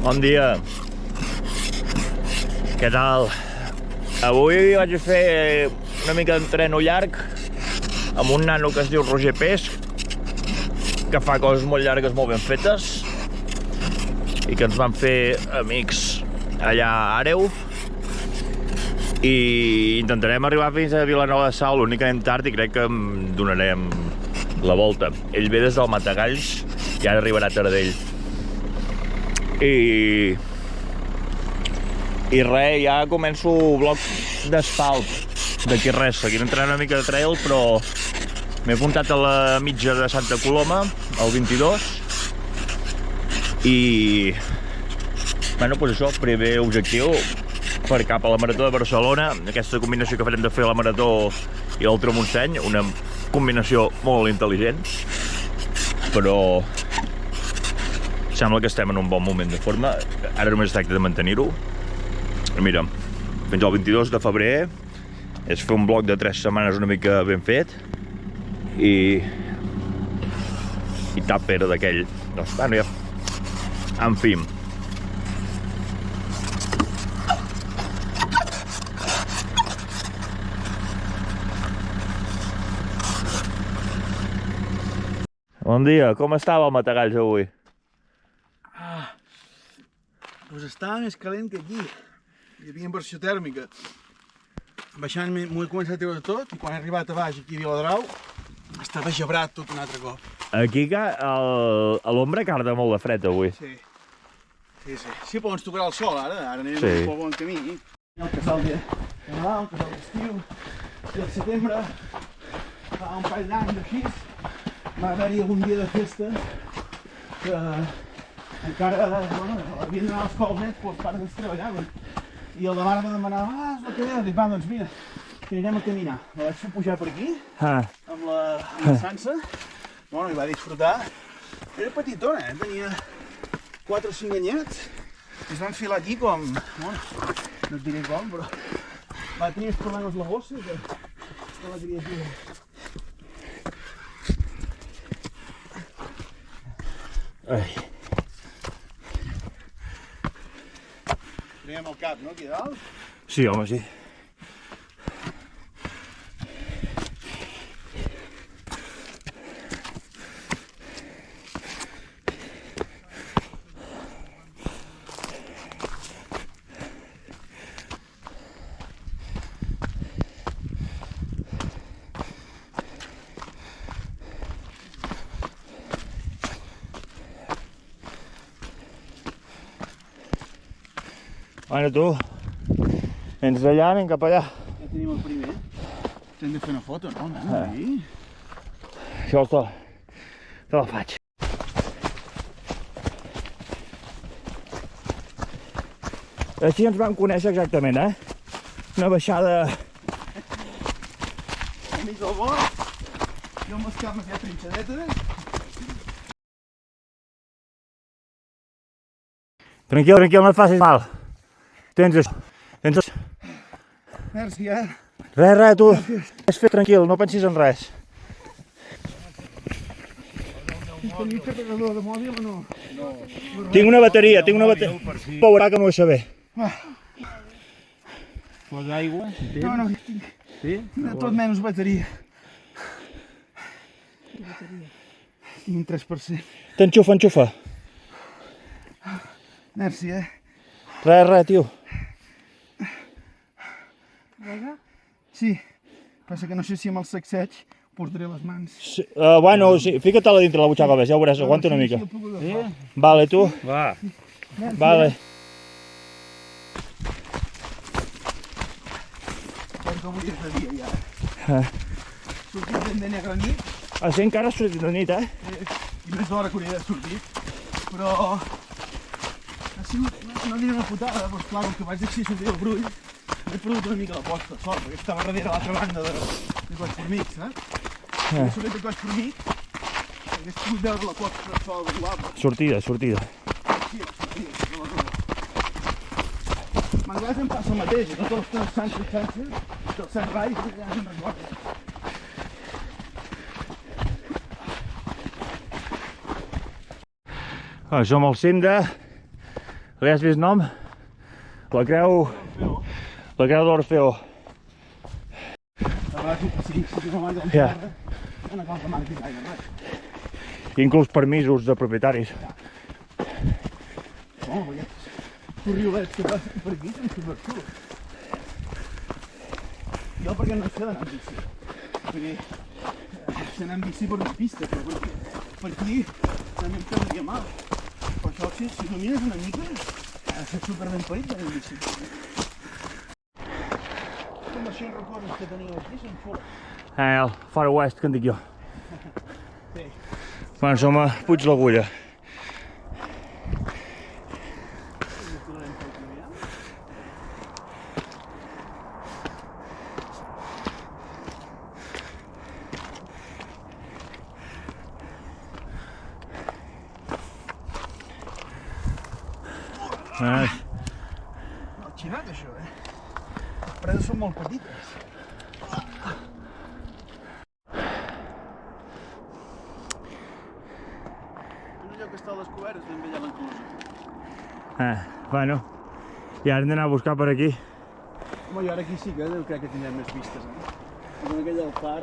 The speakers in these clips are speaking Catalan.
Bon dia. Què tal? Avui vaig fer una mica d'entreno llarg amb un nano que es diu Roger Pesc, que fa coses molt llargues, molt ben fetes, i que ens van fer amics allà a Àreu. I intentarem arribar fins a Vilanova de Sau, l'únic que anem tard i crec que em donarem la volta. Ell ve des del Matagalls i ara arribarà a Taradell. I res, ja començo bloc d'asfalt d'aquí res, seguint entrant una mica de trail, però m'he apuntat a la mitja de Santa Coloma, el 22, i bueno, doncs això, primer objectiu per cap a la Marató de Barcelona, aquesta combinació que farem de fer la Marató i l'Ultra Montseny, una combinació molt intel·ligent, però sembla que estem en un bon moment de forma. Ara només es tracta de mantenir-ho. Mira, fins al 22 de febrer és fer un bloc de 3 setmanes una mica ben fet i tap era d'aquell. Doncs, bueno, ja. En fi. Bon dia, com estava el Matagalls avui? Doncs estava més calent que aquí. Hi havia inversió tèrmica. Baixant m'ho he començat a treure tot i quan he arribat a baix aquí a Viladrau estava gebrat tot un altre cop. Aquí a l'ombra carda molt de fred avui. Sí. Sí, però ens tocarà el sol ara anem Sí. un bon camí. El casal de Nadal, el casal d'estiu, i al setembre, fa un parell d'anys així, va haver-hi algun dia de festa que encara, bueno, havien d'anar als cols nets, però els pares ens treballaven. I el de mare me demanava, és el que ve? Dic, va, doncs mira, que anirem a caminar. La vaig fer pujar per aquí, amb la Sansa, bueno, i va disfrutar. Era petitona, tenia 4 o 5 anyets, i es va enfilar aquí com, bueno, no et diré com, però va tenir uns problemes la gossa, que la criatura. Ai. Teníem el cap, no, aquí dalt? Sí, home, sí. Bueno, tu, vens d'allà, anem cap allà. Ja tenim el primer. Hem de fer una foto, no? Sí. Això te la faig. Així ens vam conèixer exactament, Una baixada... Enmig del bosc, jo amb les cames ja trinxadetes. Tranquil, no et facis mal. Tens això. Merci, Res, tu. És fer tranquil, no pensis en res. Teniu carregador de mòbil o no? Tinc una bateria. Veurà que m'ho deixa bé. Pots aigua? No, Sí? tinc tot menys bateria. Tinc un 3%. T'enxufa. Merci, Res, tio. Sí, passa que no sé si amb el sacseig portaré les mans. Sí, bueno, sí, fica-te-la dintre la butxaca, ja ho veuràs, aguanta una mica. Sí? Vale, tu. Va. Vale. Com avui és de dia, ja. Sortit ben de negra nit, Així encara ha sortit de nit, i més d'hora que hauria d'haver sortit, però ha sigut una mica putada, doncs clar, com que vaig deixar sortir el brull, he perdut una mica la posta, sort, perquè estava darrere a l'altra banda de Coix Formic, saps? Si hagués sortit de Coix Formic, hagués pogut veure la posta del sol de guapa. Sortida. Sí, sortida, de la roda. Manglars em passa el mateix, a tots els Sánchez, del Sant Rai, ja se'n recorda. Som al cim de Li has vist nom? La creu d'Orfeo. Sí, com abans Ja. no cal que marquis gaire res. Inclús permisos de propietaris. Oh, aquests corriolets que passen per aquí són superxulos. Jo perquè no sé d'anar amb bici. Vull dir, sé anar amb bici per una pista, però per aquí també em quedaria mal. Per això, si domines una mica, ha de ser superben parit d'anar amb bici. Com les 100 rocoses que teníeu aquí són fora. El Far West, que en dic jo. Sí. Bueno, som a Puig l'Agulla. No, xinat això, Les preses són molt petites. Un lloc que està a les coveres, ben bé allà a l'enclusa. Bueno, i ara hem d'anar a buscar per aquí. Home, jo ara aquí sí que crec que tindrem més vistes, Com aquell del far...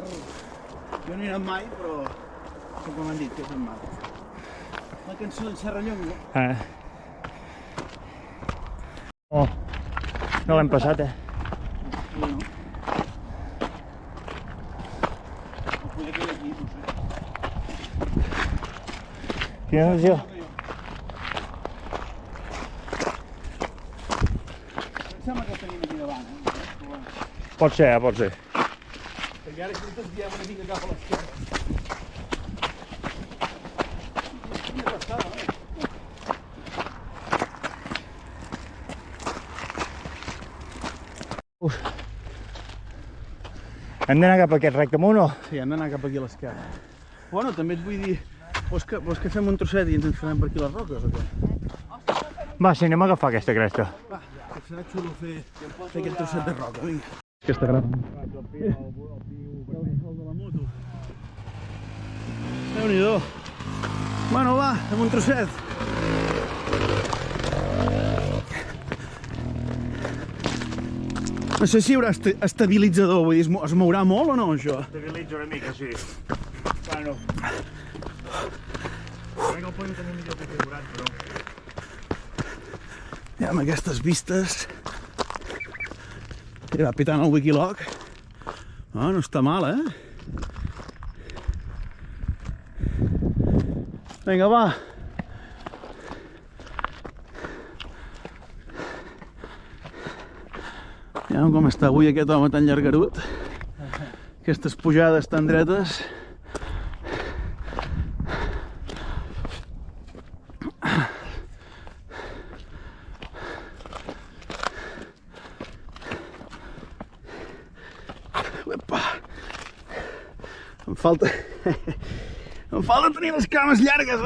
Jo no he anat mai, però... sé com han dit que és en mar. La cançó d'en Serrallonga. Oh, no l'hem passat, No. No podia quedar aquí, no sé. Quina emoció. Em sembla que el tenim aquí davant, Pot ser, pot ser. Perquè ara si ens diem una mica cap a l'esquerra. Quina passada, Hem d'anar cap a aquest recte amunt o? Sí, hem d'anar cap aquí a l'esquerra. Bueno, també et vull dir, vols que fem un trosset i ens enfrem per aquí les roques o què? Va, sí, anem a agafar aquesta cresta. Va, que serà xulo fer aquest trosset de roca, vinga. Aquesta gran. El de la moto. Déu-n'hi-do. Bueno, va, fem un trosset. No sé si hi haurà estabilitzador, vull dir, es mourà molt o no, això? Estabilitza una mica, sí. Bueno. Crec que el podem tenir millor configurat, però... Ja amb aquestes vistes... I va pitant el Wikiloc. No està mal, Vinga, va. Ja com està avui aquest home tan llargarut. Aquestes pujades tan dretes. Uepa. Em falta tenir les cames llargues,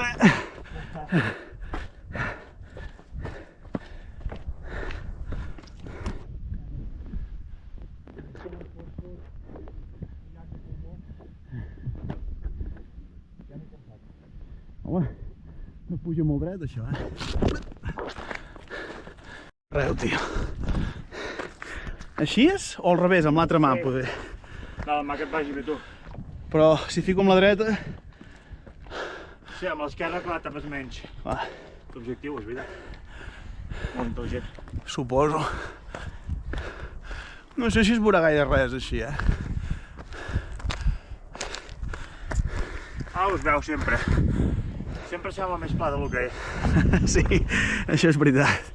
Home, no puja molt dret, això, Reu, tio. Així és? O al revés, amb l'altra mà, poder? No, amb aquest vagi bé tu. Però si fico amb la dreta... Sí, amb l'esquerra, clar, tapes menys. Va. L'objectiu, és veritat. Molt intel·ligent. Suposo. No sé si es veurà gaire res, així, Us veu sempre. Sempre sembla més pla del que és. Sí, això és veritat.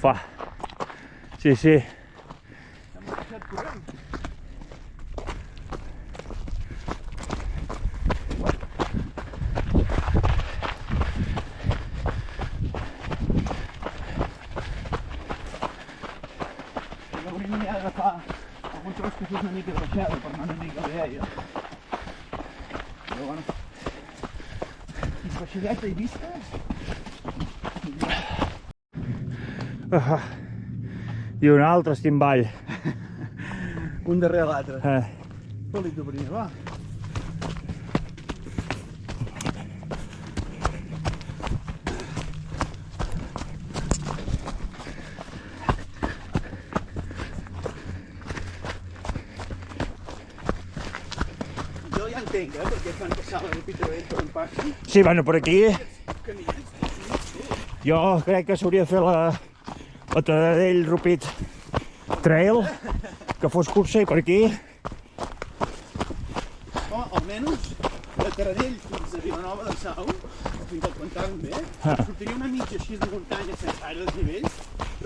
Fa. Sí, sí. Hauríem d'agafar algun tros que fes una mica de baixada per anar una mica a l'Eia. Però bueno, i baixadeta i vistes. I un altre estimball. Un darrere l'altre. Eh. Felip de primer, va. Jo ja entenc, perquè fan passar la Ripitavell per on passi. Sí, bueno, per aquí Caminets. jo crec que s'hauria de fer la Taradell Rupit Trail, que fos cursa i per aquí. Home, almenys de Taradell fins a Vilanova del Sau, fins al Pantà bé, sortiria una mitja així de muntanya sense aire desnivell,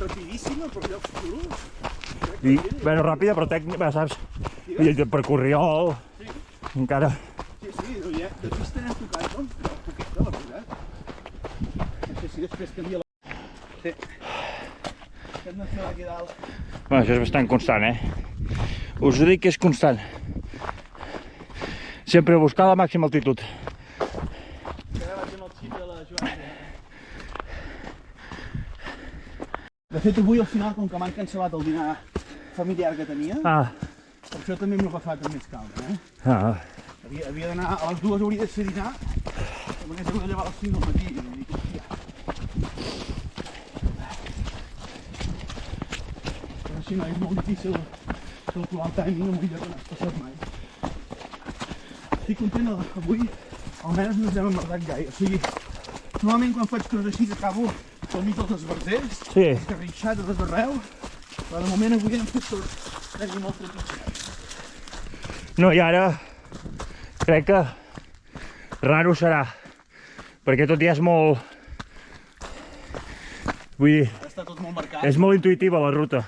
rapidíssima per llocs xulos. I, bueno, ràpida, però tècnica, saps? I per Corriol, Sí, encara. sí, no hi ha. De pista n'hem tocat, doncs, però poqueta, la veritat. No sé si després canvia la... Sí. Hem de fer aquí dalt. Bueno, això és bastant constant, Us ho dic que és constant. Sempre buscar la màxima altitud. Ara vaig amb el xip de la Joana. De fet, avui al final, com que m'han cancel·lat el dinar familiar que tenia, per això també m'ho he agafat amb més calma, Havia d'anar a les 2, hauria de ser dinar, però m'hagués hagut de llevar a les 5 del matí. I dic, hòstia. Però si no, és molt difícil calcular el timing amb un lloc que no has passat mai. Estic content avui, almenys no ens hem emmerdat gaire. O sigui, normalment quan faig coses així acabo pel mig dels esbarzers, Sí. escarrinxat a tot arreu, però de moment avui hem fet tot. Tenim molt trepitjat. No, i ara crec que raro serà, perquè tot ja és molt... Vull dir, Està tot molt marcat. és molt intuïtiva la ruta.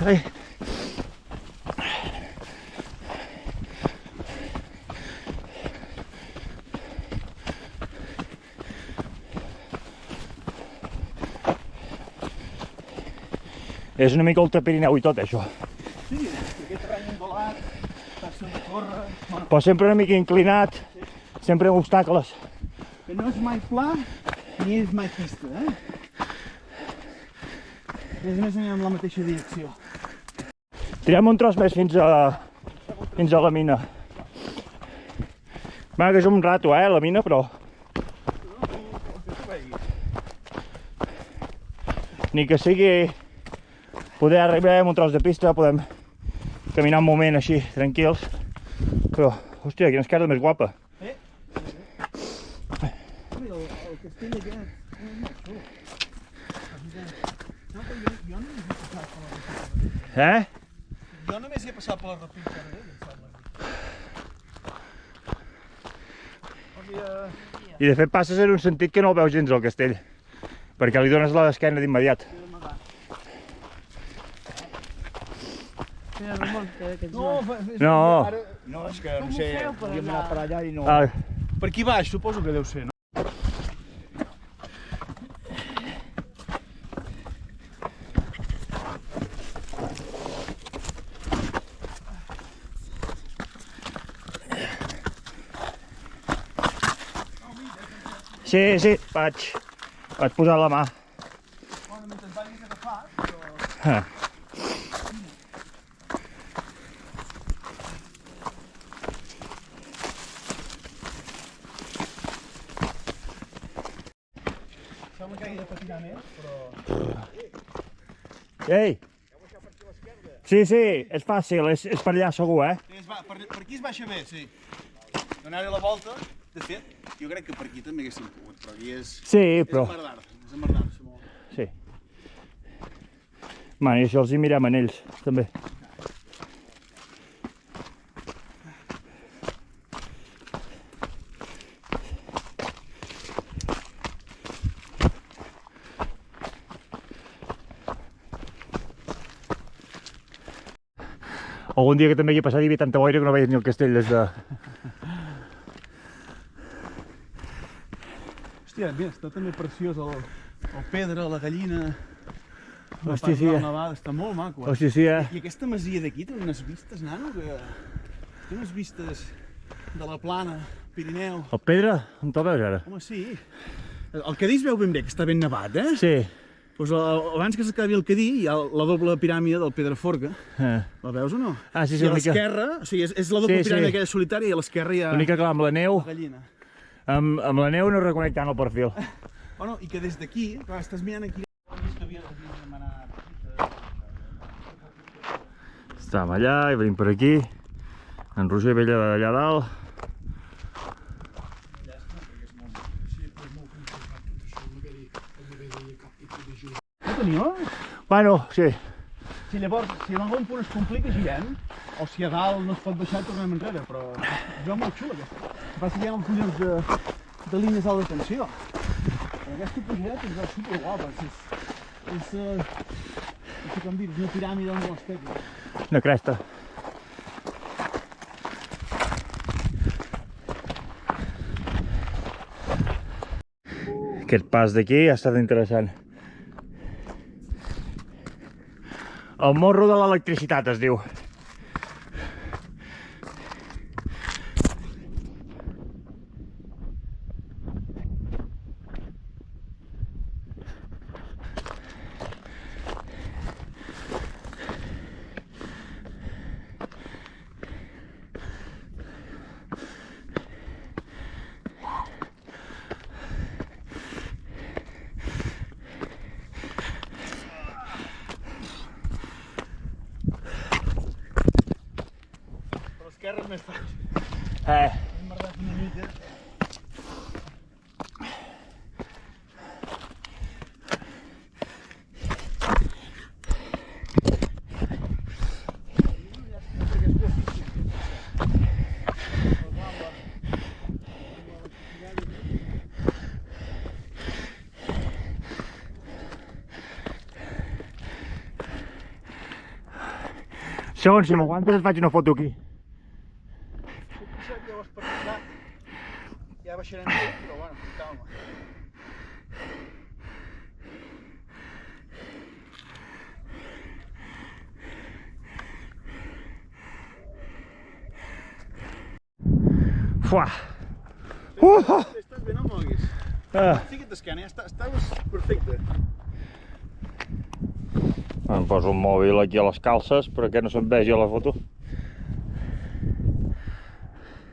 Ai. És una mica ultrapirineu i tot, això. Sí, aquest terreny ondulat, fàcil de córrer, bueno, Però sempre una mica inclinat, sempre obstacles. que no és mai pla ni és mai pista, A més anem en la mateixa direcció. Tirem un tros més fins a la mina. Va, que és un rato, la mina, però... Ni que sigui poder arribar amb un tros de pista, podem caminar un moment així, tranquils. Però, hòstia, quina esquerda més guapa. Mira, el castell aquest és molt xulo. No, però jo només he passat per la Ripitavell. Jo només he passat per la Ripitavell, em sembla. I de fet passes en un sentit que no el veus gens al castell, perquè li dones l'esquena d'immediat. Mira, Ramon, que No. No, és que Com ho feu per podíem anar? anar per allà i no... Ah, Per aquí baix, suposo que deu ser, no? sí, vaig posar la mà. Bueno, mentre vagis agafat, però... Sembla que hagi de patinar més, però... Ei! Sí, és fàcil, és per allà segur, Per aquí es baixa bé, sí. Donar-hi la volta, de fet, jo crec que per aquí també haguéssim pogut, però aquí és... Sí, però... És emmerdar-se molt. Sí. Man, i això els hi mirem en ells, també. Algun dia que també hi he passat hi havia tanta boira que no veies ni el castell des de... Hòstia, mira, està també preciós el Pedra, la Gallina, Hòstia, sí, la Nevada, està molt maco. Hòstia, sí, I aquesta masia d'aquí té unes vistes, nano, que... Té unes vistes de la Plana, Pirineu... El Pedra? On te'l veus ara? Home, sí. El Cadí es veu ben bé, que està ben nevat, eh? Sí. Doncs abans que s'acabi el Cadí hi ha la doble piràmide del Pedraforca. La veus o no? Ah, sí, sí, I a una mica. l'esquerra, o sigui, és la doble piràmide aquella solitària i a l'esquerra hi ha Una mica clar, amb la neu... la Gallina. Amb la neu no reconec tant el perfil. Bueno, i que des d'aquí, clar, estàs mirant aquí... Estàvem allà i venim per aquí. En Roger Vella d'allà dalt. No teniu? Bueno, sí. Si llavors, si en algun punt es complica, girem, o si a dalt no es pot baixar, tornem enrere, però es veu molt xula aquesta. El que passa que hi ha uns collons de línies d'alta tensió. Però aquesta pujada és superguapa, és com dir, és una piràmide amb les tecles. Una cresta. Aquest pas d'aquí ha estat interessant. El morro de l'electricitat es diu. L'esquerra és més fàcil. Hem marcat una mica. Segons, si m'aguantes et faig una foto aquí. Ja ho has practicat. Ja baixarem tot, però bueno, amb calma. Fuà! Estàs bé, no moguis. Fica't d'esquena, ja estaves perfecte. Em poso un mòbil aquí a les calces perquè no se'n vegi a la foto.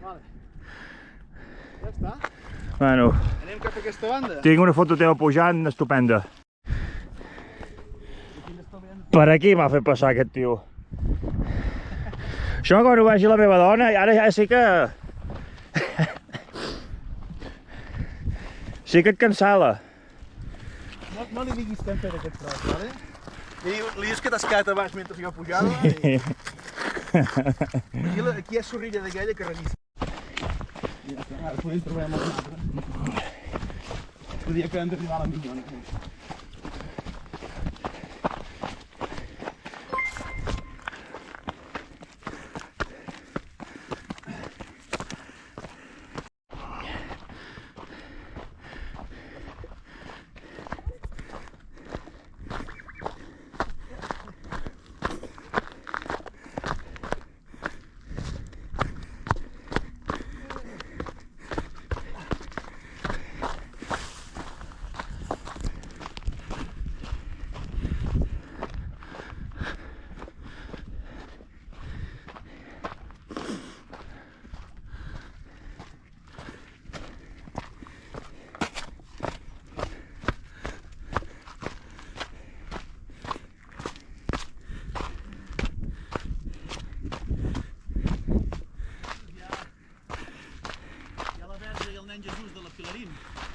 Vale. Ja està. Bueno, Anem cap a aquesta banda. tinc una foto teva pujant estupenda. Per aquí m'ha fet passar aquest tio. Això quan ho vegi la meva dona, ara ja sí que... Sí que et cansala. No li diguis que hem fet aquest tros, vale? Li dius que t'has quedat a baix mentre jo pujava Sí. i aquí hi ha sorrilla d'aquella que revisa. Ara podem trobar amb el altre. Podia que hem d'arribar a la Minyona.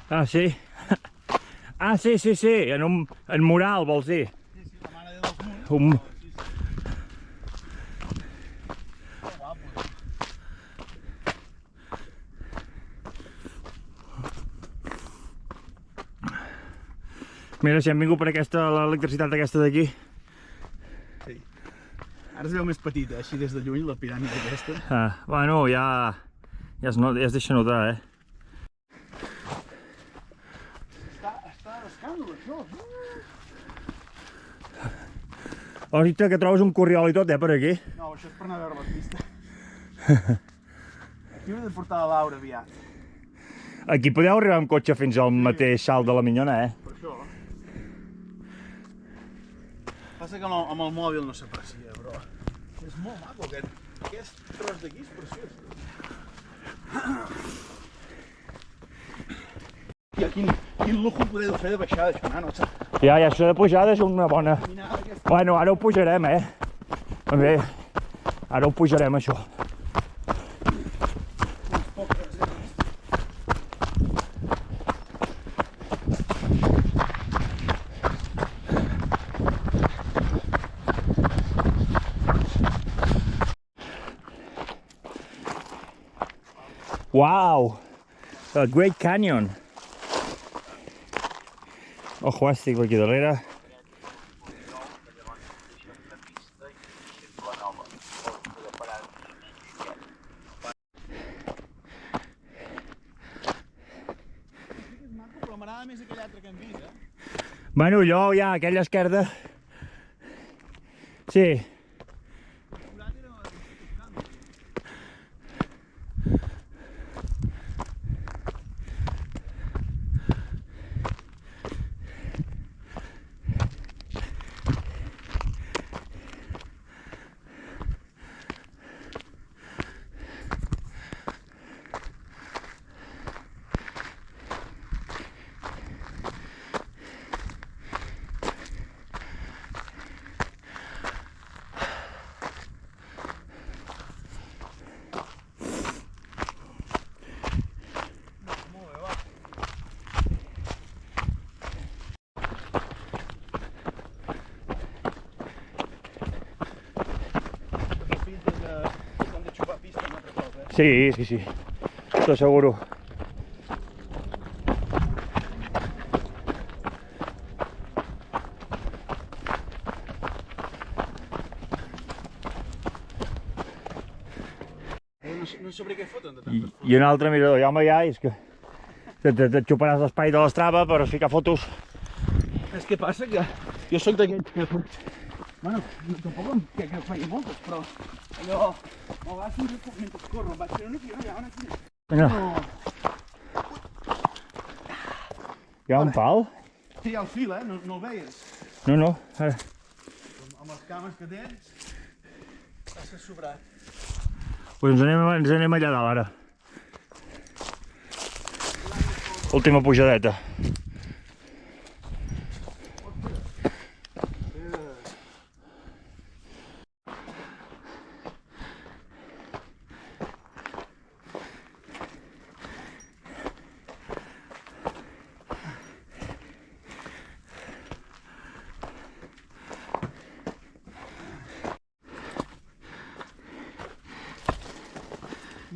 Ah, sí? Ah, sí, sí, sí, en mural, vols dir? Sí, sí, la Mare de dels Munts. Mira, si hem vingut per aquesta, l'electricitat aquesta d'aquí. Sí. Ara es veu més petita, així des de lluny, la piràmide aquesta. Bueno, ja es deixa notar, Està d'escàndol, això. Ahorita que trobes un corriol i tot, per aquí. No, això és per anar a veure la pista. Aquí ho he de portar la Laura aviat. Aquí podeu arribar amb cotxe fins al mateix salt de la Minyona, Per això. Passa que amb el mòbil no s'aprecia, però és molt maco aquest tros d'aquí, és preciós. I quin lujo podeu fer de baixada, això, nano. Ja, això de pujada és una bona... Bueno, ara ho pujarem, També, ara ho pujarem, això. Wow! The Great Canyon. Ojo, estic per aquí darrere. Però m'agrada més aquell altre que hem vist, Bueno, allò ja, aquella esquerda... Sí. Sí, sí, sí. Esto seguro. No sabré què foten de tantes fotos. I un altre mirador, ja home, ja, és que et xuparàs l'espai de l'Strava per ficar fotos. És que passa que jo sóc d'aquests que... Bueno, tampoc em crec que faci moltes, però allò... A vegades mentre corro, vaig fer una aquí, allà, una aquí. Vinga. Hi ha un pal? Sí, hi ha el fil, no el veies? No, ara. Amb les cames que tens, passa sobrat. Pues ens anem allà dalt, ara. Última pujadeta.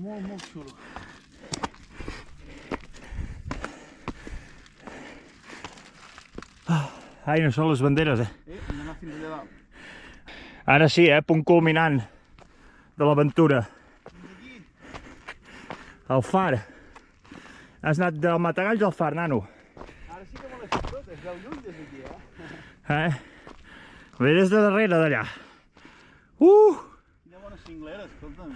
Molt xulo. Ai, no són les banderes, Hem d'anar fins allà dalt. Ara sí, punt culminant de l'aventura. El far. Has anat del Matagalls al far, nano. Ara sí que me l'he fet tot, es veu lluny des d'aquí, Ve des de darrere d'allà. Quina bona cinglera, escolta'm.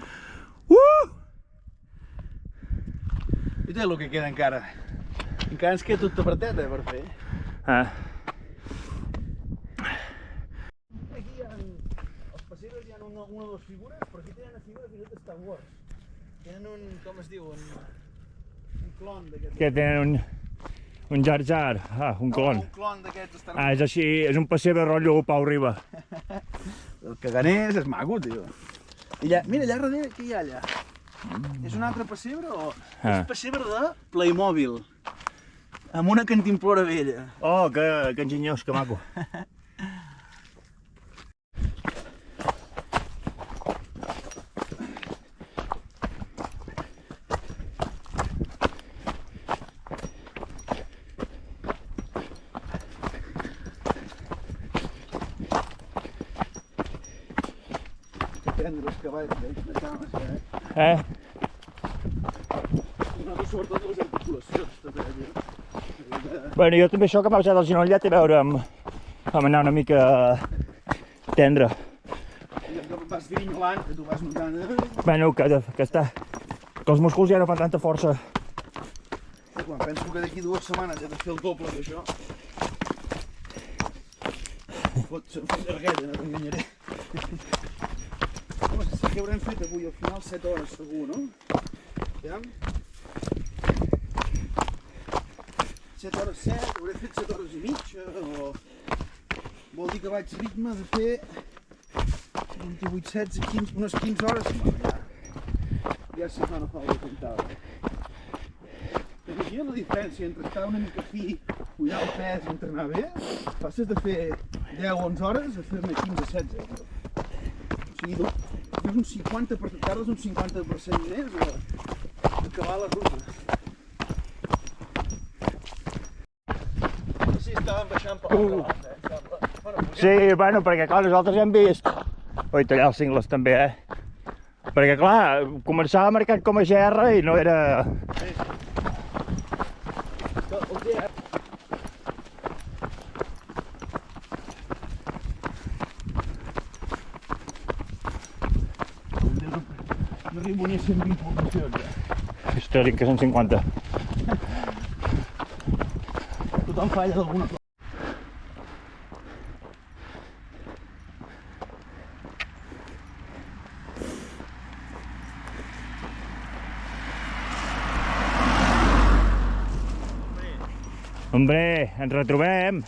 I té el que queda encara. Encara ens queda tot apretat, per fer. Aquí hi ha... Els pessebres hi ha una o dues figures, però aquí tenen una figura fins i tot de Star Wars. Tenen un... com es diu? Un clon d'aquest. Que tenen un Jar Jar, un clon. Un clon d'aquests de Star Wars. És així, és un pessebre rotllo Pau Riba. El caganers és maco, tio. I allà, mira, allà darrere, què hi ha allà? És un altre pessebre o...? És pessebre de Playmobil. Amb una cantimplora vella. Oh, que enginyós, que maco. tendre els cavalls, de cames, Eh? I no, sobretot les articulacions, també, Bueno, jo també això que m'ha passat al genoll té a veure amb anar una mica tendre. que vas grinyolant, que tu vas notant, Bueno, que els músculs ja no fan tanta força. Quan penso que d'aquí 2 setmanes he de fer el doble d'això, se'm fa llargueta, no t'enganyaré. Home, sí que haurem fet avui al final 7 hores segur, no? Aviam. 7 hores 7, hauré fet 7 hores i mitja, o... Vol dir que vaig ritme de fer 28, 16, 15, unes 15 hores setmana, ja setmana fa la comptada. Imagina la diferència entre estar una mica fi, cuidar el pes i entrenar bé, passes de fer 10 o 11 hores a fer-ne 15 o 16. O sigui, tardes un 50% més a acabar la ruta. No sé si estàvem baixant per l'altra banda, em sembla. Sí, bueno, perquè clar, nosaltres hem vist... Oi, tallar els cingles també, Perquè clar, començava marcat com a GR i no era... No arribo ni a 120 pulsacions, Històric, que són 50. Tothom falla d'alguna cosa. Hombre, ens retrobem.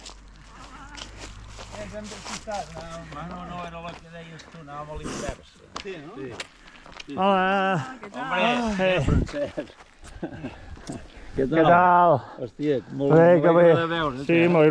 Ens hem despistat, No era la que deies tu, anàvem a l'invers. Sí, no? Sí. Hola. Hombre, Francesc. Què tal? Hòstia, molt Bé, que bé. de veure. Sí, m'alegro